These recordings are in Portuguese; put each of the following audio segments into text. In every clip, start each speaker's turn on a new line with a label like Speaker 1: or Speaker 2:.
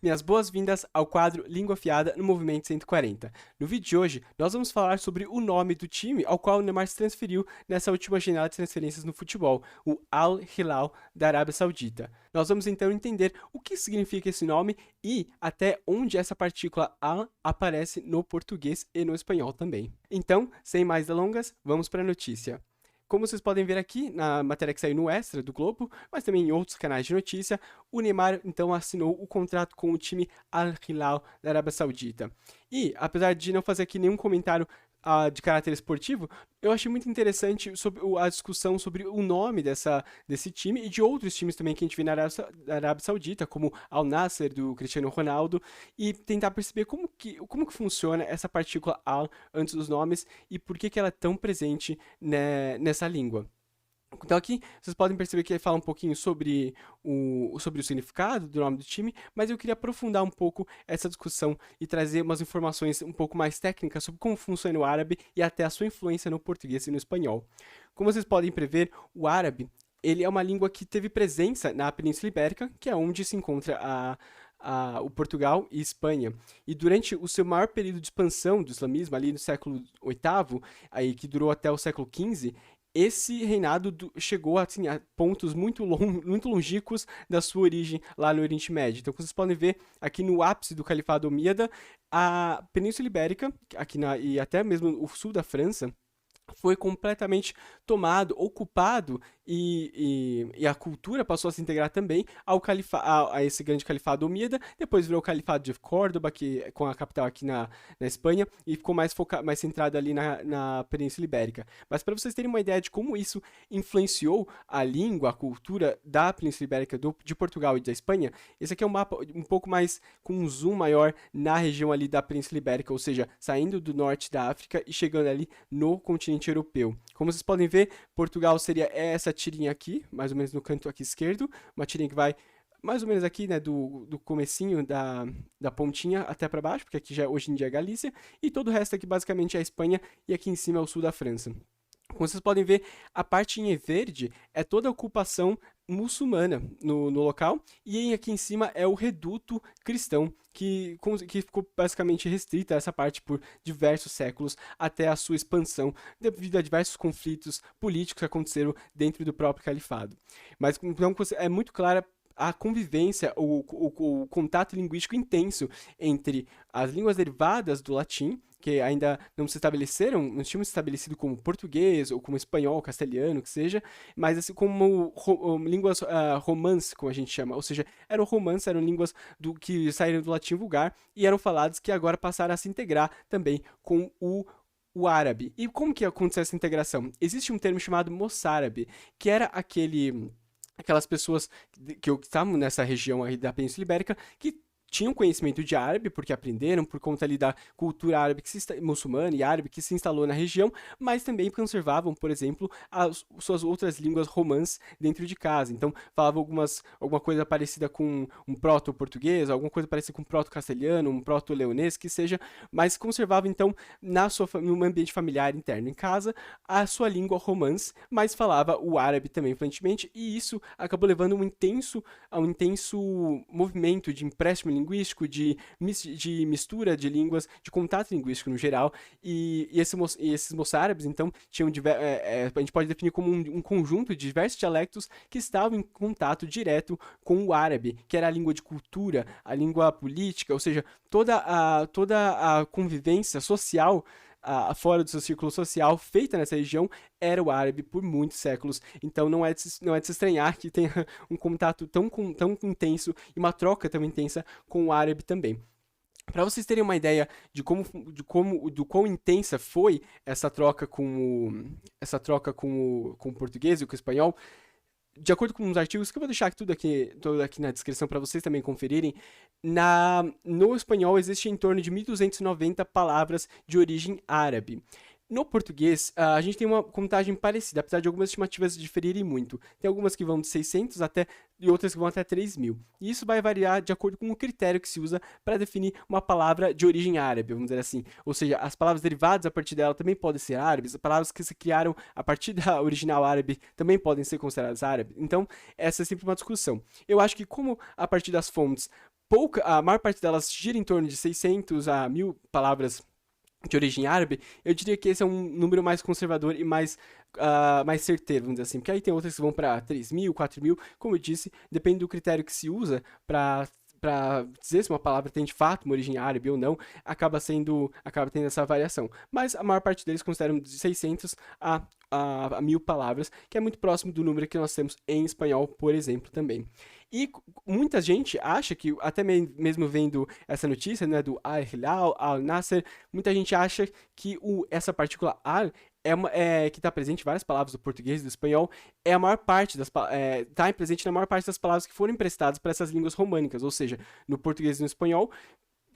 Speaker 1: Minhas boas-vindas ao quadro Língua Afiada no Movimento 140. No vídeo de hoje, nós vamos falar sobre o nome do time ao qual o Neymar se transferiu nessa última janela de transferências no futebol, o Al Hilal da Arábia Saudita. Nós vamos então entender o que significa esse nome e até onde essa partícula Al aparece no português e no espanhol também. Então, sem mais delongas, vamos para a notícia. Como vocês podem ver aqui na matéria que saiu no Extra do Globo, mas também em outros canais de notícia, o Neymar então assinou o contrato com o time Al Hilal da Arábia Saudita. E, apesar de não fazer aqui nenhum comentário de caráter esportivo, eu achei muito interessante sobre a discussão sobre o nome desse time e de outros times também que a gente vê na Arábia Saudita, como Al Nassr, do Cristiano Ronaldo, e tentar perceber como que funciona essa partícula Al antes dos nomes e por que ela é tão presente, né, nessa língua. Então aqui vocês podem perceber que ele fala um pouquinho sobre o significado do nome do time, mas eu queria aprofundar um pouco essa discussão e trazer umas informações um pouco mais técnicas sobre como funciona o árabe e até a sua influência no português e no espanhol. Como vocês podem prever, o árabe ele é uma língua que teve presença na Península Ibérica, que é onde se encontra o Portugal e Espanha. E durante o seu maior período de expansão do islamismo, ali no século VIII, aí, que durou até o século XV, esse reinado chegou assim, a pontos muito longínquos da sua origem lá no Oriente Médio. Então, como vocês podem ver, aqui no ápice do Califado Omíada, a Península Ibérica, e até mesmo o sul da França, foi completamente tomado, ocupado, e a cultura passou a se integrar também a esse grande califado omíada. Depois virou o califado de Córdoba, com a capital aqui na Espanha, e ficou mais centrado ali na Península Ibérica. Mas para vocês terem uma ideia de como isso influenciou a língua, a cultura da Península Ibérica, de Portugal e da Espanha, esse aqui é um mapa um pouco mais com um zoom maior na região ali da Península Ibérica, ou seja, saindo do norte da África e chegando ali no continente europeu. Como vocês podem ver, Portugal seria essa tirinha aqui, mais ou menos no canto aqui esquerdo, uma tirinha que vai mais ou menos aqui, né, do comecinho da pontinha até para baixo, porque aqui hoje em dia é Galícia, e todo o resto aqui basicamente é a Espanha, e aqui em cima é o sul da França. Como vocês podem ver, a parte em verde é toda a ocupação muçulmana no local, e aqui em cima é o reduto cristão, que ficou basicamente restrita a essa parte por diversos séculos, até a sua expansão, devido a diversos conflitos políticos que aconteceram dentro do próprio califado. Mas então é muito clara a convivência, o contato linguístico intenso entre as línguas derivadas do latim, que ainda não se estabeleceram, não tinham se estabelecido como português ou como espanhol, castelhano, que seja, mas assim como línguas romance, como a gente chama, ou seja, eram línguas que saíram do latim vulgar e eram faladas que agora passaram a se integrar também com o árabe. E como que aconteceu essa integração? Existe um termo chamado moçárabe, que era aquelas pessoas que estavam nessa região aí da Península Ibérica que tinham conhecimento de árabe, porque aprenderam por conta ali da cultura árabe muçulmana e árabe que se instalou na região, mas também conservavam, por exemplo, as suas outras línguas romãs dentro de casa. Então, falavam alguma coisa parecida com um proto-português, alguma coisa parecida com um proto-castelhano, um proto-leonês, que seja, mas conservavam, então, no ambiente familiar interno em casa, a sua língua romance, mas falava o árabe também fluentemente, e isso acabou levando a um intenso movimento de empréstimo linguístico, de mistura de línguas, de contato linguístico no geral, e esses moçárabes, então, tinham a gente pode definir como um conjunto de diversos dialectos que estavam em contato direto com o árabe, que era a língua de cultura, a língua política, ou seja, toda a convivência social fora do seu círculo social, feita nessa região, era o árabe por muitos séculos. Então não é de se estranhar que tenha um contato tão intenso e uma troca tão intensa com o árabe também. Para vocês terem uma ideia do quão intensa foi essa troca com o português e com o espanhol, de acordo com os artigos, que eu vou deixar tudo aqui na descrição para vocês também conferirem, no espanhol existe em torno de 1.290 palavras de origem árabe. No português, a gente tem uma contagem parecida, apesar de algumas estimativas diferirem muito. Tem algumas que vão de 600 e outras que vão até 3.000. E isso vai variar de acordo com o critério que se usa para definir uma palavra de origem árabe, vamos dizer assim. Ou seja, as palavras derivadas a partir dela também podem ser árabes, as palavras que se criaram a partir da original árabe também podem ser consideradas árabes. Então, essa é sempre uma discussão. Eu acho que como a partir das fontes a maior parte delas gira em torno de 600 a 1000 palavras de origem árabe. Eu diria que esse é um número mais conservador e mais certeiro, vamos dizer assim, porque aí tem outras que vão para 3.000, 4.000, como eu disse, depende do critério que se usa para dizer se uma palavra tem de fato uma origem árabe ou não, acaba tendo essa variação. Mas a maior parte deles consideram de 600 a 1000 palavras, que é muito próximo do número que nós temos em espanhol, por exemplo, também. E muita gente acha que, até mesmo vendo essa notícia, né, do Al-Hilal, Al-Nasser, muita gente acha que essa partícula al que está presente em várias palavras do português e do espanhol, é a maior parte está presente na maior parte das palavras que foram emprestadas para essas línguas românicas, ou seja, no português e no espanhol,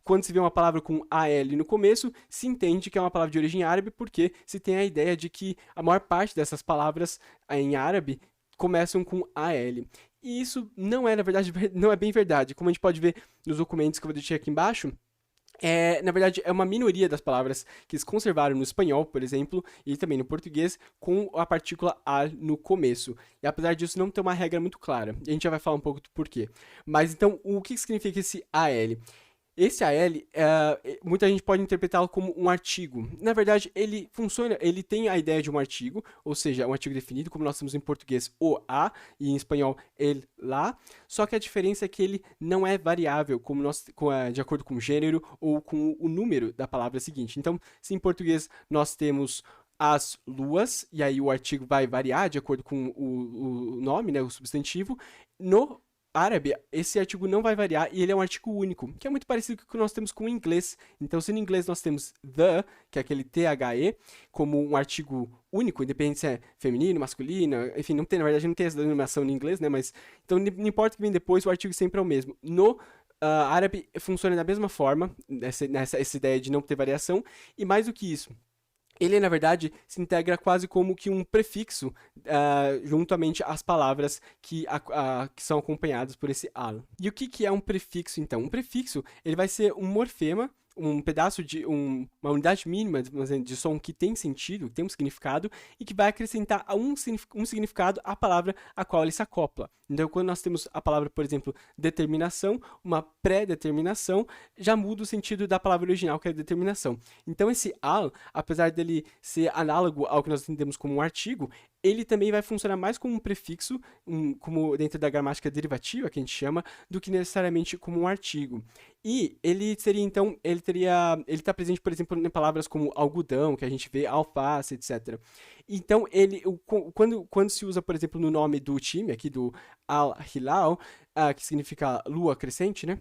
Speaker 1: quando se vê uma palavra com AL no começo, se entende que é uma palavra de origem árabe, porque se tem a ideia de que a maior parte dessas palavras em árabe começam com AL. E isso não é, na verdade, não é bem verdade. Como a gente pode ver nos documentos que eu vou deixar aqui embaixo, na verdade, é uma minoria das palavras que se conservaram no espanhol, por exemplo, e também no português, com a partícula al no começo. E apesar disso, não tem uma regra muito clara. E a gente já vai falar um pouco do porquê. Mas então, o que significa esse AL? Esse AL, muita gente pode interpretá-lo como um artigo. Na verdade, ele tem a ideia de um artigo, ou seja, um artigo definido, como nós temos em português o a, e em espanhol el, lá, só que a diferença é que ele não é variável, de acordo com o gênero ou com o número da palavra seguinte. Então, se em português nós temos as luas, e aí o artigo vai variar de acordo com o nome, né, o substantivo, no árabe, esse artigo não vai variar e ele é um artigo único, que é muito parecido com o que nós temos com o inglês. Então, se no inglês nós temos the, que é aquele THE, como um artigo único, independente se é feminino, masculino, enfim, na verdade não tem essa denominação no inglês, né? Mas, então, não importa o que vem depois, o artigo sempre é o mesmo. No árabe funciona da mesma forma, essa ideia de não ter variação, e mais do que isso, ele, na verdade, se integra quase como que um prefixo juntamente às palavras que são acompanhadas por esse al. E o que é um prefixo, então? Um prefixo, ele vai ser um morfema, um pedaço de uma unidade mínima de som que tem sentido, que tem um significado, e que vai acrescentar um significado à palavra a qual ele se acopla. Então, quando nós temos a palavra, por exemplo, determinação, uma pré-determinação, já muda o sentido da palavra original, que é determinação. Então, esse al, apesar dele ser análogo ao que nós entendemos como um artigo, ele também vai funcionar mais como um prefixo, como dentro da gramática derivativa, que a gente chama, do que necessariamente como um artigo. E ele seria, então, ele está presente, por exemplo, em palavras como algodão, que a gente vê, alface, etc. Então, quando se usa, por exemplo, no nome do time, aqui do Al-Hilal, que significa lua crescente, né?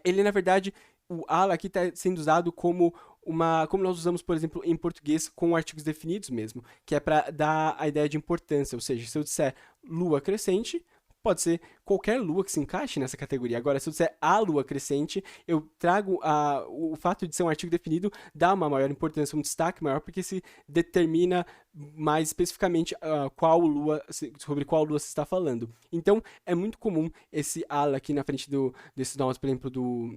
Speaker 1: Ele, na verdade, o al aqui está sendo usado como nós usamos, por exemplo, em português com artigos definidos mesmo, que é para dar a ideia de importância, ou seja, se eu disser lua crescente, pode ser qualquer lua que se encaixe nessa categoria. Agora, se eu disser a lua crescente, eu trago o fato de ser um artigo definido, dá uma maior importância, um destaque maior, porque se determina mais especificamente sobre qual lua se está falando. Então, é muito comum esse al aqui na frente desses nomes, por exemplo,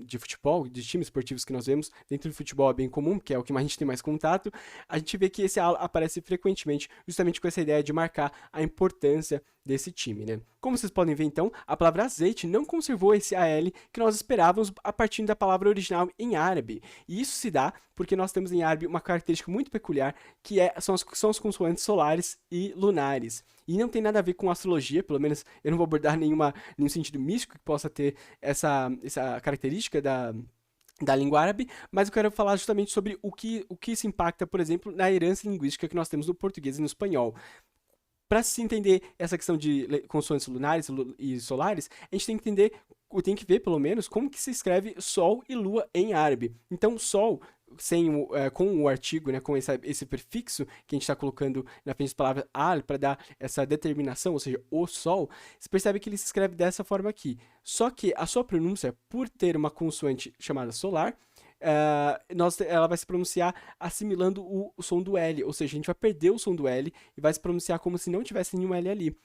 Speaker 1: de futebol, de times esportivos que nós vemos. Dentro do futebol é bem comum, que é o que a gente tem mais contato. A gente vê que esse al aparece frequentemente, justamente com essa ideia de marcar a importância desse time, né? Como vocês podem ver, então, a palavra azeite não conservou esse AL que nós esperávamos a partir da palavra original em árabe. E isso se dá porque nós temos em árabe uma característica muito peculiar, que são as consoantes solares e lunares. E não tem nada a ver com astrologia, pelo menos eu não vou abordar nenhum sentido místico que possa ter essa característica da língua árabe, mas eu quero falar justamente sobre o que se impacta, por exemplo, na herança linguística que nós temos no português e no espanhol. Para se entender essa questão de consoantes lunares e solares, a gente tem que entender, ou tem que ver pelo menos, como que se escreve sol e lua em árabe. Então, sol, com o artigo, né, com esse prefixo que a gente está colocando na frente das palavras al, para dar essa determinação, ou seja, o sol, você percebe que ele se escreve dessa forma aqui. Só que a sua pronúncia, por ter uma consoante chamada solar, ela vai se pronunciar assimilando o som do L, ou seja, a gente vai perder o som do L e vai se pronunciar como se não tivesse nenhum L ali.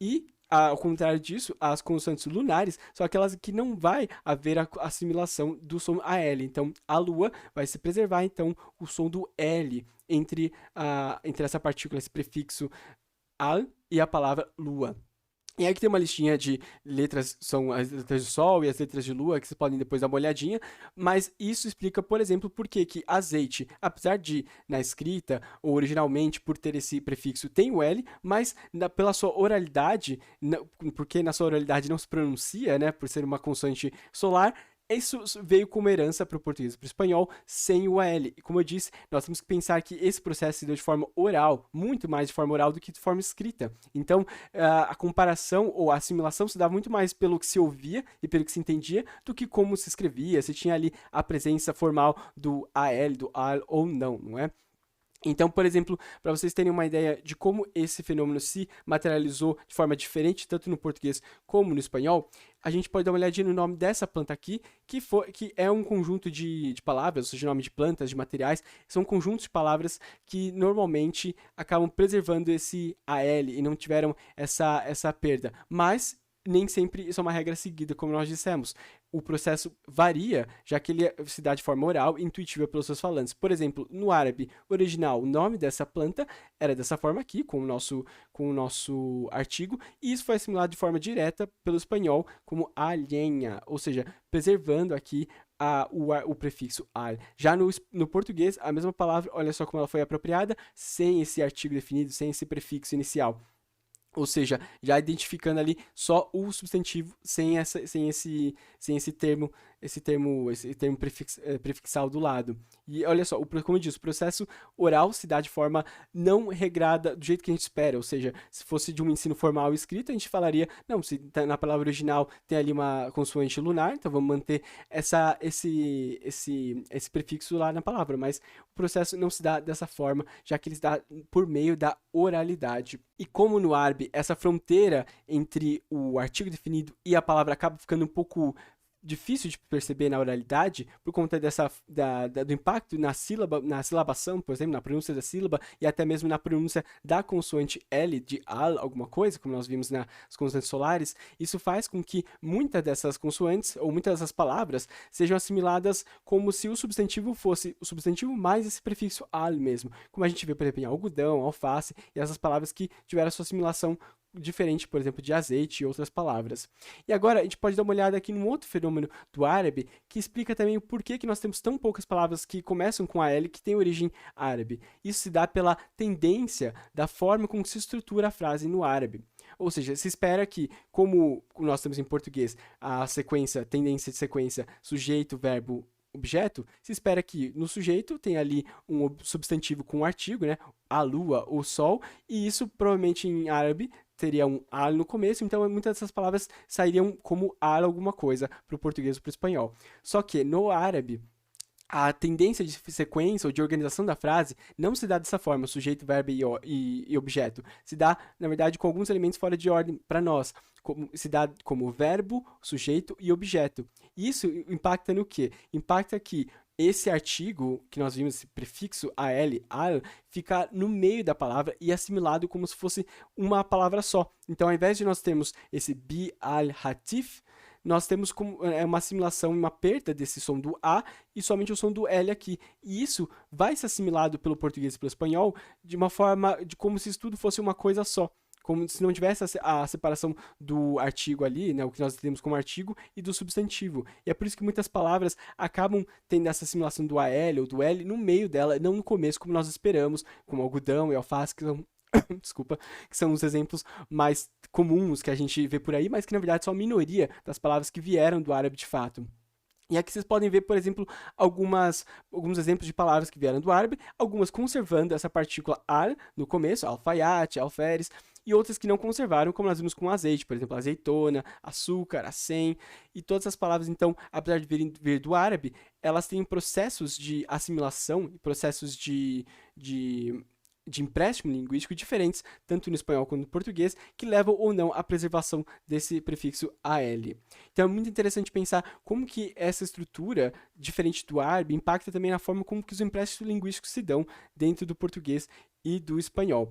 Speaker 1: E, ao contrário disso, as consoantes lunares são aquelas que não vai haver a assimilação do som AL. Então, a lua vai se preservar, então, o som do L entre essa partícula, esse prefixo al e a palavra lua. E aí que tem uma listinha de letras, são as letras de sol e as letras de lua, que vocês podem depois dar uma olhadinha, mas isso explica, por exemplo, por que que azeite, apesar de, na escrita, ou originalmente, por ter esse prefixo, tem o L, mas pela sua oralidade, porque na sua oralidade não se pronuncia, né, por ser uma consoante solar, isso veio como herança para o português e para o espanhol sem o L. E como eu disse, nós temos que pensar que esse processo se deu de forma oral, muito mais de forma oral do que de forma escrita. Então, a comparação ou a assimilação se dá muito mais pelo que se ouvia e pelo que se entendia do que como se escrevia, se tinha ali a presença formal do AL, do AL ou não, não é? Então, por exemplo, para vocês terem uma ideia de como esse fenômeno se materializou de forma diferente, tanto no português como no espanhol, a gente pode dar uma olhadinha no nome dessa planta aqui, que é um conjunto de palavras, ou seja, nome de plantas, de materiais, são conjuntos de palavras que normalmente acabam preservando esse AL e não tiveram essa perda. Mas nem sempre isso é uma regra seguida, como nós dissemos. O processo varia, já que ele se dá de forma oral e intuitiva pelos seus falantes. Por exemplo, no árabe original, o nome dessa planta era dessa forma aqui, com o nosso artigo, e isso foi assimilado de forma direta pelo espanhol como alhenha, ou seja, preservando aqui o prefixo al. Já no português, a mesma palavra, olha só como ela foi apropriada, sem esse artigo definido, sem esse prefixo inicial. Ou seja, já identificando ali só o substantivo sem esse termo, prefixal do lado. E olha só, como eu disse, o processo oral se dá de forma não regrada do jeito que a gente espera. Ou seja, se fosse de um ensino formal escrito, a gente falaria, não, se na palavra original tem ali uma consoante lunar, então vamos manter esse prefixo lá na palavra. Mas o processo não se dá dessa forma, já que ele se dá por meio da oralidade. E como no árabe essa fronteira entre o artigo definido e a palavra acaba ficando um pouco difícil de perceber na oralidade, por conta do impacto na silabação, por exemplo, na pronúncia da sílaba e até mesmo na pronúncia da consoante L de al, alguma coisa, como nós vimos nas consoantes solares, isso faz com que muitas dessas consoantes ou muitas dessas palavras sejam assimiladas como se o substantivo fosse o substantivo mais esse prefixo al mesmo, como a gente vê, por exemplo, em algodão, alface e essas palavras que tiveram a sua assimilação diferente, por exemplo, de azeite e outras palavras. E agora a gente pode dar uma olhada aqui num outro fenômeno do árabe que explica também o porquê que nós temos tão poucas palavras que começam com a L que têm origem árabe. Isso se dá pela tendência da forma como se estrutura a frase no árabe. Ou seja, se espera que, como nós temos em português, a sequência, tendência de sequência, sujeito, verbo, objeto, se espera que no sujeito tenha ali um substantivo com um artigo, né? A lua, o sol, e isso provavelmente em árabe teria um al no começo, então muitas dessas palavras sairiam como al alguma coisa para o português ou para o espanhol. Só que no árabe, a tendência de sequência ou de organização da frase não se dá dessa forma, sujeito, verbo e objeto. Se dá, na verdade, com alguns elementos fora de ordem para nós. Se dá como verbo, sujeito e objeto. Isso impacta no quê? Impacta que esse artigo que nós vimos, esse prefixo al, fica no meio da palavra e assimilado como se fosse uma palavra só. Então, ao invés de nós termos esse bi al-hatif, nós temos como uma assimilação, uma perda desse som do A e somente o som do L aqui. E isso vai ser assimilado pelo português e pelo espanhol de uma forma, de como se isso tudo fosse uma coisa só. Como se não tivesse a separação do artigo ali, né, o que nós temos como artigo, e do substantivo. E é por isso que muitas palavras acabam tendo essa assimilação do AL ou do L no meio dela, não no começo, como nós esperamos, como algodão e alface, que são desculpa, que são os exemplos mais comuns que a gente vê por aí, mas que na verdade são a minoria das palavras que vieram do árabe de fato. E aqui vocês podem ver, por exemplo, alguns exemplos de palavras que vieram do árabe, algumas conservando essa partícula al no começo, alfaiate, alferes, e outras que não conservaram, como nós vimos com azeite, por exemplo, azeitona, açúcar, acém, e todas as palavras, então, apesar de vir do árabe, elas têm processos de assimilação, processos de empréstimo linguístico diferentes, tanto no espanhol quanto no português, que levam ou não à preservação desse prefixo AL. Então é muito interessante pensar como que essa estrutura, diferente do árabe, impacta também na forma como que os empréstimos linguísticos se dão dentro do português e do espanhol.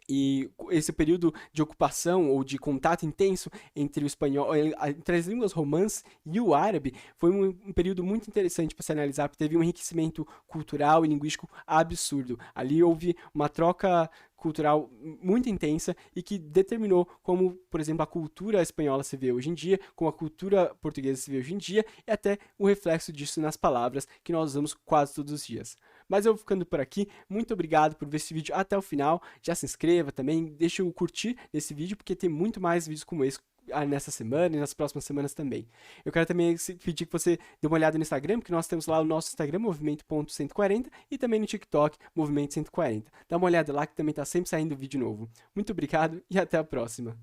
Speaker 1: E esse período de ocupação ou de contato intenso entre o espanhol, entre as línguas romãs e o árabe, foi um período muito interessante para se analisar, porque teve um enriquecimento cultural e linguístico absurdo. Ali houve uma troca cultural muito intensa e que determinou como, por exemplo, a cultura espanhola se vê hoje em dia, como a cultura portuguesa se vê hoje em dia, e até o reflexo disso nas palavras que nós usamos quase todos os dias. Mas eu vou ficando por aqui, muito obrigado por ver esse vídeo até o final, já se inscreva também, deixa eu curtir nesse vídeo, porque tem muito mais vídeos como esse nessa semana e nas próximas semanas também. Eu quero também pedir que você dê uma olhada no Instagram, porque nós temos lá o nosso Instagram, movimento.140, e também no TikTok, movimento 140. Dá uma olhada lá que também está sempre saindo vídeo novo. Muito obrigado e até a próxima.